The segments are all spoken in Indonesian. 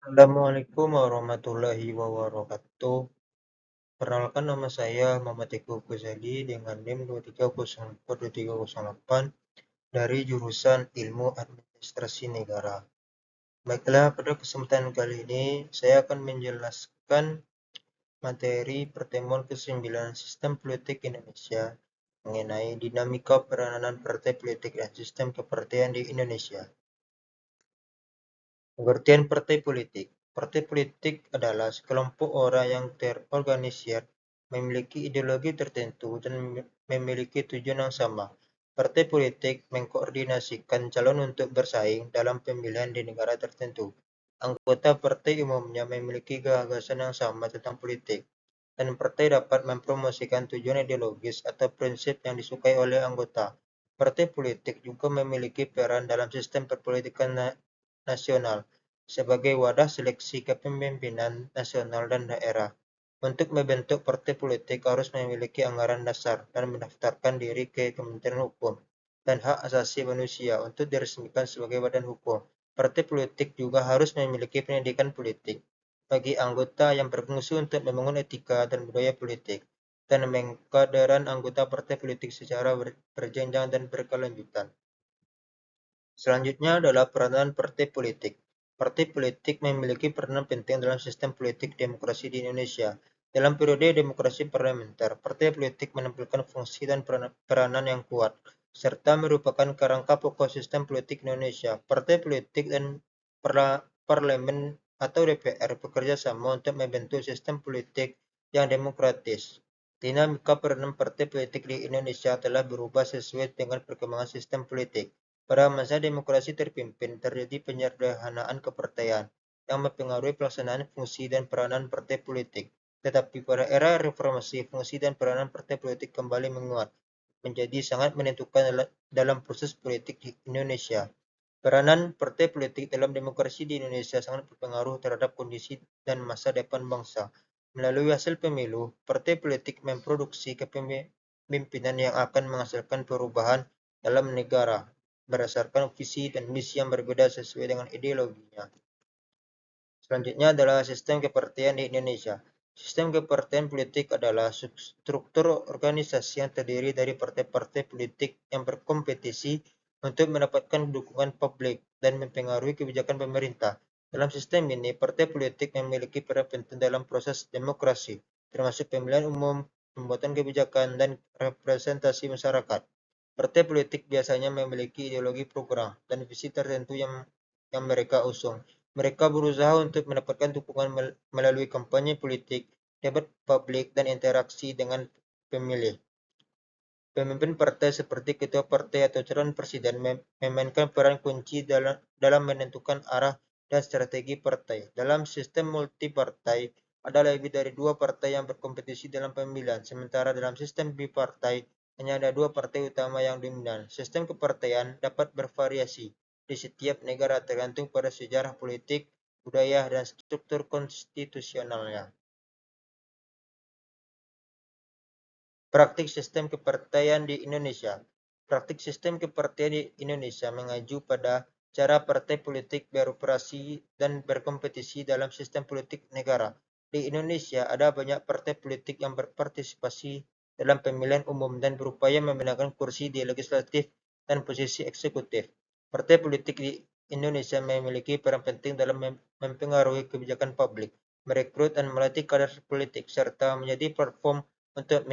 Assalamualaikum warahmatullahi wabarakatuh. Perkenalkan nama saya Muhammad Eko Ghazali dengan NIM 23042308 dari jurusan Ilmu Administrasi Negara. Baiklah, pada kesempatan kali ini saya akan menjelaskan materi pertemuan ke-9 Sistem Politik Indonesia mengenai dinamika peranan partai politik dan sistem kepartaian di Indonesia. Pengertian partai politik. Partai politik adalah sekelompok orang yang terorganisir, memiliki ideologi tertentu, dan memiliki tujuan yang sama. Partai politik mengkoordinasikan calon untuk bersaing dalam pemilihan di negara tertentu. Anggota partai umumnya memiliki gagasan yang sama tentang politik, dan partai dapat mempromosikan tujuan ideologis atau prinsip yang disukai oleh anggota. Partai politik juga memiliki peran dalam sistem perpolitikan nasional sebagai wadah seleksi kepemimpinan nasional dan daerah. Untuk membentuk partai politik harus memiliki anggaran dasar dan mendaftarkan diri ke Kementerian Hukum dan Hak Asasi Manusia untuk diresmikan sebagai badan hukum. Partai politik juga harus memiliki pendidikan politik bagi anggota yang berfungsi untuk membangun etika dan budaya politik dan mengkaderan anggota partai politik secara berjenjang dan berkelanjutan. Selanjutnya adalah peranan partai politik. Partai politik memiliki peranan penting dalam sistem politik demokrasi di Indonesia. Dalam periode demokrasi parlementer, partai politik menampilkan fungsi dan peranan yang kuat, serta merupakan kerangka pokok sistem politik Indonesia. Partai politik dan parlemen atau DPR bekerja sama untuk membentuk sistem politik yang demokratis. Dinamika peranan partai politik di Indonesia telah berubah sesuai dengan perkembangan sistem politik. Pada masa demokrasi terpimpin, terjadi penyederhanaan kepartaian yang mempengaruhi pelaksanaan fungsi dan peranan partai politik. Tetapi pada era reformasi, fungsi dan peranan partai politik kembali menguat, menjadi sangat menentukan dalam proses politik di Indonesia. Peranan partai politik dalam demokrasi di Indonesia sangat berpengaruh terhadap kondisi dan masa depan bangsa. Melalui hasil pemilu, partai politik memproduksi kepemimpinan yang akan menghasilkan perubahan dalam negara berdasarkan visi dan misi yang berbeda sesuai dengan ideologinya. Selanjutnya adalah sistem kepartaian di Indonesia. Sistem kepartaian politik adalah struktur organisasi yang terdiri dari partai-partai politik yang berkompetisi untuk mendapatkan dukungan publik dan mempengaruhi kebijakan pemerintah. Dalam sistem ini, partai politik memiliki peran penting dalam proses demokrasi, termasuk pemilihan umum, pembuatan kebijakan, dan representasi masyarakat. Partai politik biasanya memiliki ideologi program dan visi tertentu yang mereka usung. Mereka berusaha untuk mendapatkan dukungan melalui kampanye politik, debat publik, dan interaksi dengan pemilih. Pemimpin partai seperti ketua partai atau calon presiden memainkan peran kunci dalam menentukan arah dan strategi partai. Dalam sistem multipartai, ada lebih dari dua partai yang berkompetisi dalam pemilihan, sementara dalam sistem bipartai, hanya ada dua partai utama yang dominan. Sistem kepartaian dapat bervariasi di setiap negara tergantung pada sejarah politik, budaya, dan struktur konstitusionalnya. Praktik sistem kepartaian di Indonesia. Praktik sistem kepartaian di Indonesia mengacu pada cara partai politik beroperasi dan berkompetisi dalam sistem politik negara. Di Indonesia ada banyak partai politik yang berpartisipasi dalam pemilihan umum dan berupaya memenangkan kursi di legislatif dan posisi eksekutif. Partai politik di Indonesia memiliki peran penting dalam mempengaruhi kebijakan publik, merekrut dan melatih kader politik, serta menjadi platform untuk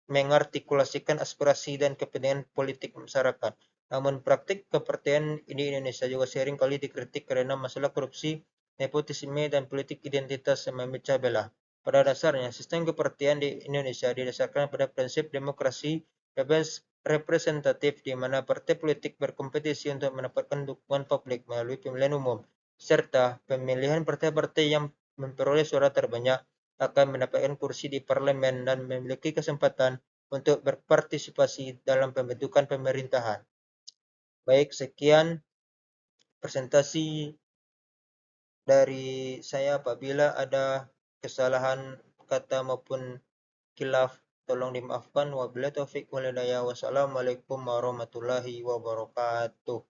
mengartikulasikan aspirasi dan kepentingan politik masyarakat. Namun praktik kepartaian di Indonesia juga sering kali dikritik karena masalah korupsi, nepotisme, dan politik identitas yang memecah belah. Pada dasarnya, sistem kepartaian di Indonesia didasarkan pada prinsip demokrasi representatif di mana partai politik berkompetisi untuk mendapatkan dukungan publik melalui pemilihan umum, serta pemilihan partai-partai yang memperoleh suara terbanyak akan mendapatkan kursi di parlemen dan memiliki kesempatan untuk berpartisipasi dalam pembentukan pemerintahan. Baik, sekian presentasi dari saya. Apabila ada kesalahan kata maupun khilaf, tolong dimaafkan. Wabillahi taufiq wal hidayah. Wassalamualaikum warahmatullahi wabarakatuh.